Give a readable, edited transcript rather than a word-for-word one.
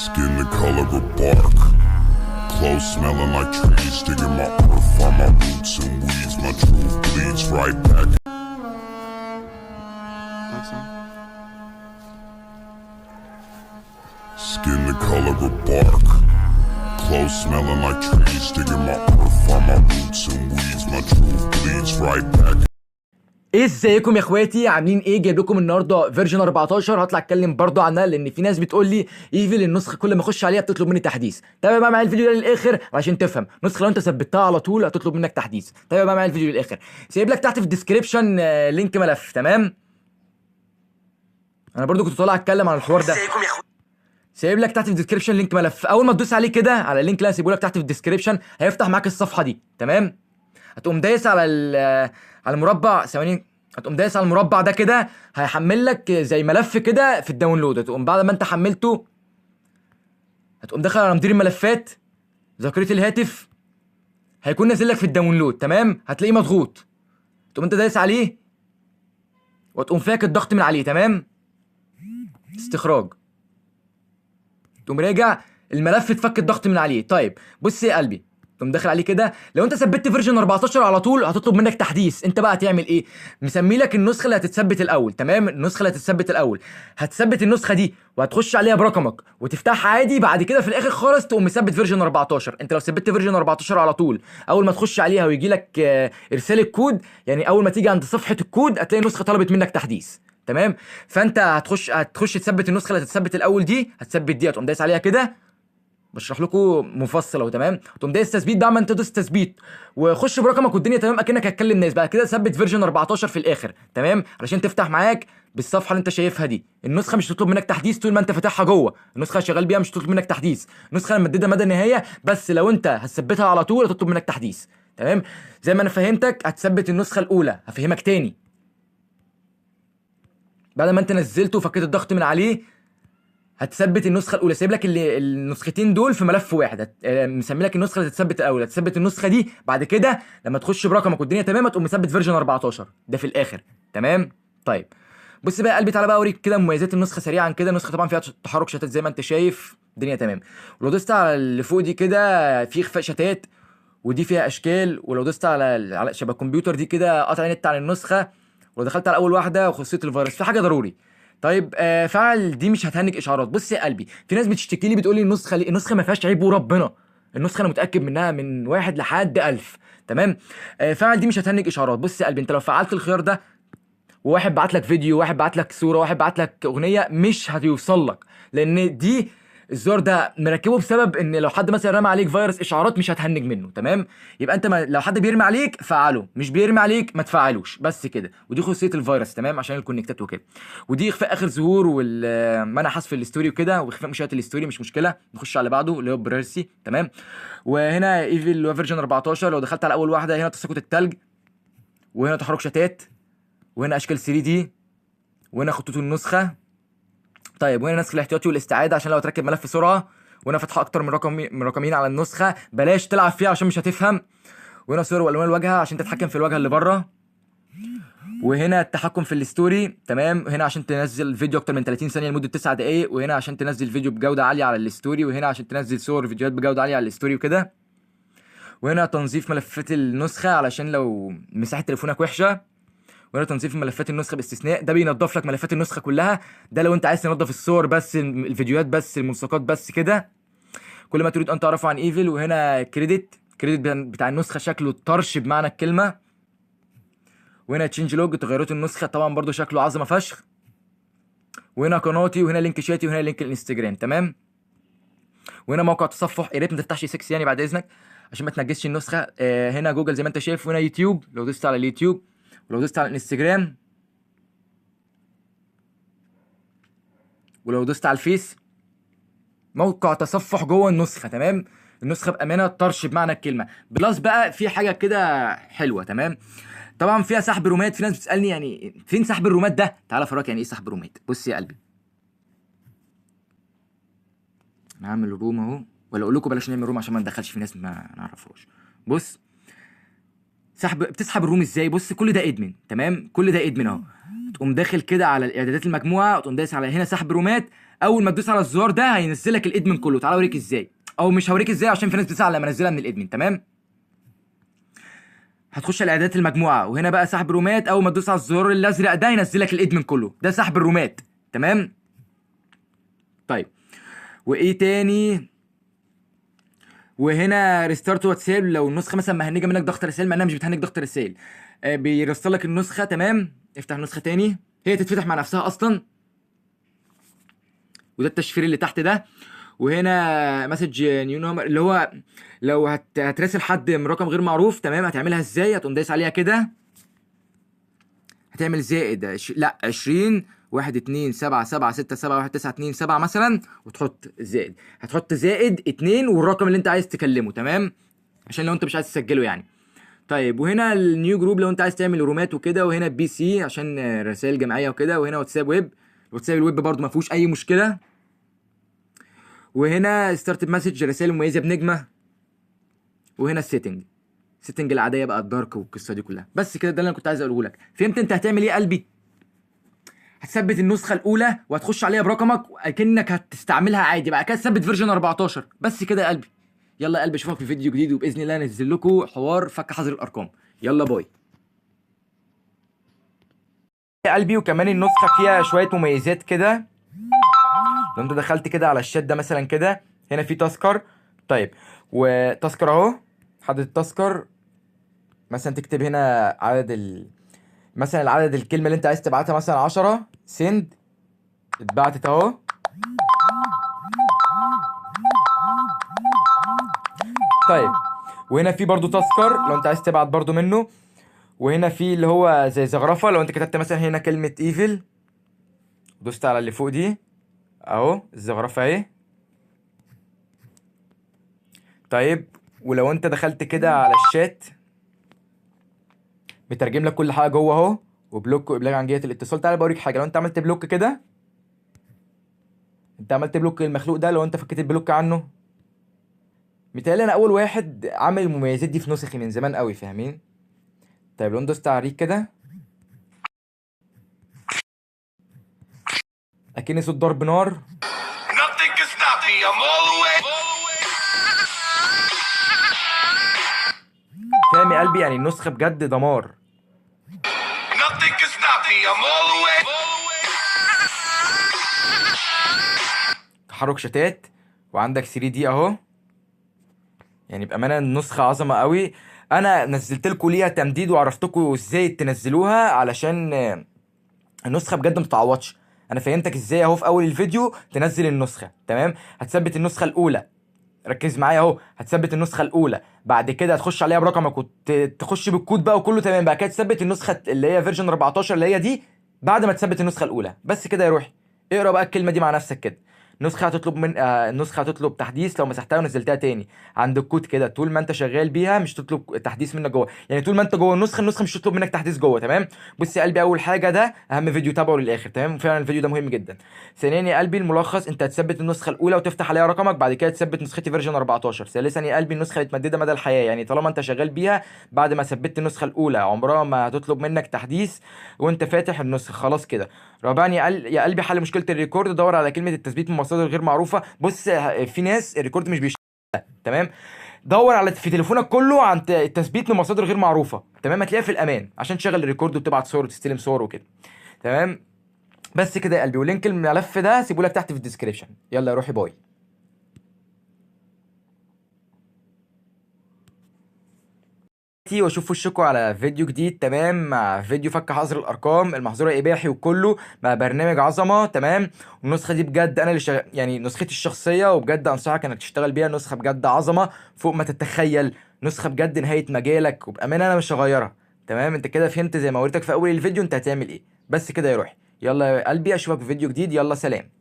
Skin the color of bark. Clothes smelling like trees. Digging my earth, find my roots and weeds. My truth bleeds right back. Skin the color of bark. Clothes smelling like trees. Digging my earth, find my roots and weeds. My truth bleeds right back. ايه ازيكم يا اخواتي؟ عاملين ايه؟ جايب لكم النهارده فيرجن 14. هطلع اتكلم برضو عنها لان في ناس بتقول لي ايفل النسخه كل ما اخش عليها بتطلب مني تحديث. تابع بقى معايا الفيديو ده للاخر عشان تفهم. نسخه لو انت ثبتها على طول هتطلب منك تحديث. تابع بقى معايا الفيديو للاخر. سايب لك تحت في الديسكريبشن لينك ملف. تمام، انا برضو كنت طالع اتكلم عن الحوار ده. سايب لك تحت في الديسكريبشن لينك ملف. اول ما تدوس عليه كده على اللينك اللي انا سايبه لك تحت في الديسكريبشن هيفتح معاك الصفحه دي. تمام، هتقوم دايس على المربع. ثواني، هتقوم دايس على المربع ده كده هيحمل لك زي ملف كده في الداونلود. هتقوم بعد ما انت حملته هتقوم داخل على مدير الملفات، ذاكرة الهاتف هيكون نازل لك في الداونلود. تمام، هتلاقيه مضغوط، تقوم انت دايس عليه وتقوم فاك الضغط من عليه. تمام، استخراج، تقوم راجع الملف اتفك الضغط من عليه. طيب بص يا قلبي، تقوم داخل عليه كده. لو انت ثبت فيرجن 14 على طول هتطلب منك تحديث. انت بقى هتعمل ايه؟ مسمي لك النسخه اللي هتتثبت الاول. تمام، النسخه اللي هتتثبت الاول هتثبت النسخه دي وهتخش عليها برقمك وتفتحها عادي. بعد كده في الاخر خالص تقوم مثبت فيرجن 14. انت لو ثبت فيرجن 14 على طول اول ما تخش عليها ويجي لك ارسال الكود، يعني اول ما تيجي عند صفحه الكود هتلاقي النسخه طلبت منك تحديث. تمام، فانت هتخش تثبت النسخه اللي هتتثبت الاول دي. هتثبت دي، هتقوم دايس عليها كده، بشرح لكم مفصل اهو. تمام، تقوم دايس تثبيت. بعد ما انت تدوس تثبيت وخش برقمك والدنيا تمام اكنك هتكلم ناس. بعد كده ثبت فيرجن 14 في الاخر. تمام، علشان تفتح معاك بالصفحه اللي انت شايفها دي. النسخه مش هتطلب منك تحديث طول ما انت فاتحها جوه. النسخه شغال بيها مش هتطلب منك تحديث. النسخه ممدده مدى النهايه، بس لو انت هتثبتها على طول هتطلب منك تحديث. تمام، زي ما انا فهمتك هتثبت النسخه الاولى. هفهمك تاني. بعد ما انت نزلته وفكيت الضغط من عليه هتثبت النسخه الاولى. سايب لك النسختين دول في ملف واحد. مسمي لك النسخه اللي هتثبت الاول. هتثبت النسخه دي بعد كده لما تخش برقمك والدنيا تمام هتقوم مثبت فيرجن 14 ده في الاخر. تمام، طيب بص بقى يا قلبي، تعالى بقى اوريك كده مميزات النسخه سريعا كده. النسخه طبعا فيها تحرك شتات زي ما انت شايف، الدنيا تمام. ولو دوست على اللي فوق دي كده في اخفاء شتات، ودي فيها اشكال. ولو دوست على شبه الكمبيوتر دي كده قطع نت عن النسخه. ولو دخلت على اول واحده وخصيت الفيروس في حاجه ضروري. طيب فعل دي مش هتهنج اشعارات. بص يا قلبي، في ناس بتشتكي لي بتقول لي النسخه ما فيهاش عيب وربنا. النسخه انا متاكد منها من 1 لحد 1000. تمام، فعل دي مش هتهنج اشعارات. بص يا قلبي، انت لو فعلت الخيار ده وواحد بعت لك فيديو، واحد بعت لك صوره، واحد بعت لك اغنيه، مش هتوصل لك. لان دي الزرار ده مركبه بسبب ان لو حد مثلا رمى عليك فيروس اشعارات مش هتهنج منه. تمام، يبقى انت لو حد بيرمي عليك فعله، مش بيرمي عليك ما تفعلوش، بس كده. ودي خاصيه الفيروس. تمام، عشان الكونكتات وكده. ودي اخفاء اخر ظهور والمنع حذف الستوري وكده، واخفاء مشاهده الستوري مش مشكله. نخش على بعده اللي هو بريرسي. تمام، وهنا ايفل اللي هو فيرجن 14. لو دخلت على اول واحده هنا تساقط التلج، وهنا تحرك شتات، وهنا اشكال 3 دي، وهنا خطوط النسخه. طيب وهنا نسخ الاحتياطي والاستعاده عشان لو تركب ملف سرعه. وهنا فتحه اكتر من رقمين على النسخه، بلاش تلعب فيها عشان مش هتفهم. وهنا صور والوان الواجهه عشان تتحكم في الواجهه اللي بره. وهنا التحكم في الستوري. تمام، هنا عشان تنزل فيديو اكتر من 30 ثانيه لمده 9 دقائق. وهنا عشان تنزل فيديو بجوده عاليه على الستوري. وهنا عشان تنزل صور فيديوهات بجوده عاليه على الستوري وكده. وهنا تنظيف ملفات النسخه علشان لو مساحه تليفونك وحشه. وهنا تنظيف ملفات النسخه باستثناء، ده بينظف لك ملفات النسخه كلها. ده لو انت عايز تنظف الصور بس، الفيديوهات بس، الملصقات بس كده، كل ما تريد ان تعرفه عن ايفل. وهنا كريدت بتاع النسخه شكله طرش بمعنى الكلمه. وهنا تشينج لوج تغيرات النسخه، طبعا برضو شكله عظمه فشخ. وهنا قناتي، وهنا لينك شاتي، وهنا لينك الانستجرام. تمام، وهنا موقع تصفح. يا ريت ما تفتحش 6 يعني بعد اذنك عشان ما تنجسش النسخه. هنا جوجل زي ما انت شايف. وهنا يوتيوب لو دوست على اليوتيوب. ولو دوست على الانستجرام. ولو دوست على الفيس، موقع تصفح جوه النسخه. تمام، النسخه بامانه طرش بمعنى الكلمه. بلس بقى في حاجه كده حلوه. تمام، طبعا فيها سحب رومات. في ناس بتسالني يعني فين سحب الرومات ده. تعالى افرجك يعني ايه سحب رومات. بص يا قلبي، انا هعمل روم اهو، ولا اقول لكم بلاش نعمل روم عشان ما ندخلش في ناس ما نعرفهاش. بص، بتسحب الروم ازاي. بص كل ده ادمن. تمام، كل ده ادمن اهو. وتقوم داخل كده على الاعدادات المجموعه، وتقوم دايس على هنا سحب رومات. اول ما تدوس على الزرار ده هينزلك الادمن كله. تعالى اوريك ازاي، او مش هوريك ازاي عشان في ناس بتزعل لما انزلها من الادمن. تمام، هتخش على اعدادات المجموعه، وهنا بقى سحب رومات. اول ما تدوس على الزرار الازرق ده ينزلك الادمن كله، ده سحب الرومات. تمام. طيب وايه تاني؟ وهنا ريستارت واتساب، لو النسخه مثلا مهنجه منك ضغط رسائل، مع انها مش بتهنج ضغط رسائل، بيرسل لك النسخه. تمام، افتح النسخه تاني، هي تتفتح مع نفسها اصلا. وده التشفير اللي تحت ده. وهنا مسج نيو نمبر، اللي هو لو هتراسل حد من رقم غير معروف. تمام، هتعملها ازاي؟ هتقوم دايس عليها كده، هتعمل زائد لا 20 1 2 7 7 6 7 1 9 2 7 مثلا، وتحط زائد. هتحط زائد 2 والرقم اللي انت عايز تكلمه. تمام، عشان لو انت مش عايز تسجله يعني. طيب وهنا النيو جروب لو انت عايز تعمل رومات وكده. وهنا بي سي عشان رسائل جماعيه وكده. وهنا واتساب ويب، واتساب الويب برضو ما فيهوش اي مشكله. وهنا ستارت مسج رسائل مميزه بنجمه. وهنا السيتنج العاديه بقى الدارك والقصه دي كلها. بس كده، ده اللي انا كنت عايز اقوله لك. فهمت انت هتعمل ايه يا قلبي؟ هتثبت النسخه الاولى وهتخش عليها برقمك اكنك هتستعملها عادي. بقى كده تثبت فيرجن 14 بس كده يا قلبي. يلا يا قلبي، اشوفك في فيديو جديد، وباذن الله انزل لكم حوار فك حظر الارقام. يلا باي يا قلبي. وكمان النسخه فيها شويه مميزات كده. لو انت دخلت كده على الشات ده مثلا كده، هنا في تذكر. طيب وتذكر اهو، حدد التذكر مثلا، تكتب هنا مثلا العدد الكلمه اللي انت عايز تبعتها، مثلا 10 سند، اتبعتت اهو. طيب وهنا في برضو تذكر لو انت عايز تبعت برضو منه. وهنا في اللي هو زي زغرفه، لو انت كتبت مثلا هنا كلمه ايفل، دوست على اللي فوق دي اهو، الزغرفه اهي. طيب ولو انت دخلت كده على الشات، بترجم لك كل حاجه جوه اهو. وبلوك وابلاغ عن جهه الاتصال. تعالى بوريك حاجه. لو انت عملت بلوك كده، انت عملت بلوك للمخلوق ده، لو انت فكيت البلوك عنه، متهيألي انا اول واحد عامل المميزات دي في نسخي من زمان قوي، فاهمين؟ طيب لو دوست على ريك كده، اكني صوت ضرب نار. فاهم يا قلبي؟ يعني النسخه بجد دمار. تحرك شتات، وعندك 3 دي اهو. يعني بامانه النسخه عظمه قوي. انا نزلت لكم ليها تمديد وعرفتكم ازاي تنزلوها، علشان النسخه بجد متتعوضش. انا فهمتك ازاي اهو في اول الفيديو تنزل النسخه. تمام، هتثبت النسخه الاولى، ركز معايا اهو. هتثبت النسخه الاولى، بعد كده هتخش عليها برقمك وتخش بالكود بقى وكله تمام. بعد كده تثبت النسخه اللي هي فيرجن 14 اللي هي دي، بعد ما تثبت النسخه الاولى. بس كده يا روحي، اقرا بقى الكلمه دي مع نفسك كده. النسخه هتطلب من النسخه هتطلب تحديث لو مسحتها ونزلتها تاني. عند الكود كده، طول ما انت شغال بيها مش تطلب تحديث منك جوه. يعني طول ما انت جوه النسخه مش تطلب منك تحديث جوه. تمام. بص يا قلبي، اول حاجه ده اهم فيديو، تابعه للاخر. تمام، فعلا الفيديو ده مهم جدا. ثانيا يا قلبي الملخص، انت هتثبت النسخه الاولى وتفتح عليها رقمك، بعد كده تثبت نسختي فيرجن 14. ثالثا يا قلبي النسخه متمدده مدى الحياه، يعني طالما انت شغال بيها بعد ما ثبتت النسخه الاولى عمرها ما هتطلب منك تحديث وانت فاتح النسخه. خلاص كده. رابعا يا قلبي حل مشكله الريكورد، دور على كلمه التثبيت من مصادر غير معروفه. بص في ناس الريكورد مش بيشتغل. تمام، دور على في تليفونك كله عن التثبيت من مصادر غير معروفه. تمام، هتلاقيها في الامان عشان تشغل الريكورد وتبعت صور وتستلم صور وكده. تمام، بس كده يا قلبي. ولينك الملف ده سيبه لك تحت في الديسكريبشن. يلا يا روحي، باي. واشوف وشكوا على فيديو جديد. تمام، مع فيديو فك حظر الارقام، المحظور الاباحي وكله، مع برنامج عظمه. تمام، والنسخه دي بجد انا اللي يعني نسختي الشخصيه، وبجد انصحك انك تشتغل بيها. نسخه بجد عظمه فوق ما تتخيل، نسخه بجد نهايه مجالك، وبامانه انا مش هغيرها. تمام، انت كده فهمت زي ما وريتك في اول الفيديو انت هتعمل ايه. بس كده يا روحي، يلا يا قلبي، اشوفك في فيديو جديد. يلا سلام.